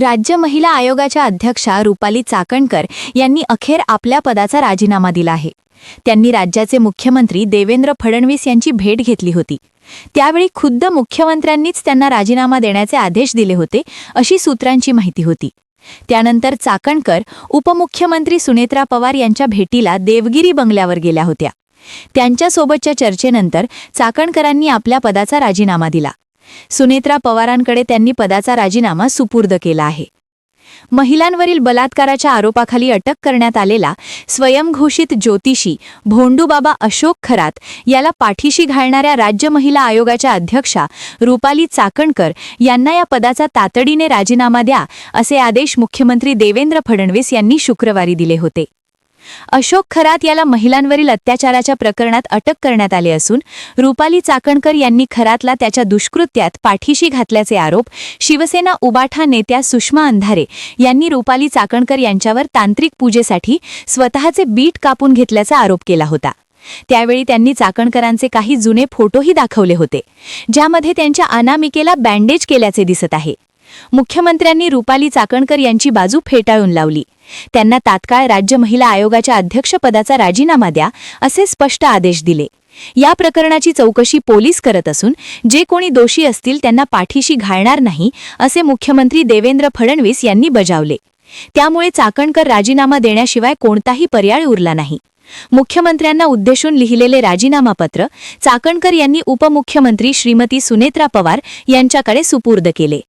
राज्य महिला आयोगाच्या अध्यक्षा रुपाली चाकणकर यांनी अखेर आपल्या पदाचा राजीनामा दिला आहे। त्यांनी राज्याचे मुख्यमंत्री देवेंद्र फडणवीस यांची भेट घेतली होती। त्यावेळी खुद्द मुख्यमंत्र्यांनीच त्यांना राजीनामा देण्याचे आदेश दिले होते अशी सूत्रांची माहिती होती। त्यानंतर चाकणकर उपमुख्यमंत्री सुनेत्रा पवार यांच्या भेटीला देवगिरी बंगल्यावर गेल्या होत्या। त्यांच्यासोबतच्या चर्चेनंतर चाकणकरांनी आपल्या पदाचा राजीनामा दिला। सुनेत्रा पवारांकडे त्यांनी पदाचा राजीनामा सुपूर्द केला आहे। महिलांवरील बलात्काराच्या आरोपाखाली अटक करण्यात आलेला स्वयंघोषित ज्योतिषी भोंडूबाबा अशोक खरात याला पाठीशी घालणाऱ्या राज्य महिला आयोगाच्या अध्यक्षा रुपाली चाकणकर यांना या पदाचा तातडीने राजीनामा द्या असे आदेश मुख्यमंत्री देवेंद्र फडणवीस यांनी शुक्रवारी दिले होते। अशोक खरात याला महिलांवरील अत्याचाराच्या प्रकरणात अटक करण्यात आले असून रुपाली चाकणकर यांनी खरातला त्याच्या दुष्कृत्यात पाठीशी घातल्याचे आरोप शिवसेना उबाठा नेत्या सुषमा अंधारे यांनी रुपाली चाकणकर यांच्यावर तांत्रिक पूजेसाठी स्वतःचे बीट कापून घेतल्याचा आरोप केला होता। त्यावेळी त्यांनी चाकणकरांचे काही जुने फोटोही दाखवले होते, ज्यामध्ये त्यांच्या अनामिकेला बँडेज केल्याचे दिसत आहे। मुख्यमंत्र्यांनी रुपाली चाकणकर यांची बाजू फेटाळून लावली। त्यांना तात्काळ राज्य महिला आयोगाच्या अध्यक्षपदाचा राजीनामा द्या असे स्पष्ट आदेश दिले। या प्रकरणाची चौकशी पोलीस करत असून जे कोणी दोषी असतील त्यांना पाठीशी घालणार नाही असे मुख्यमंत्री देवेंद्र फडणवीस यांनी बजावले। त्यामुळे चाकणकर राजीनामा देण्याशिवाय कोणताही पर्याय उरला नाही। मुख्यमंत्र्यांना उद्देशून लिहिलेले राजीनामा पत्र चाकणकर यांनी उपमुख्यमंत्री श्रीमती सुनेत्रा पवार यांच्याकडे सुपूर्द केले।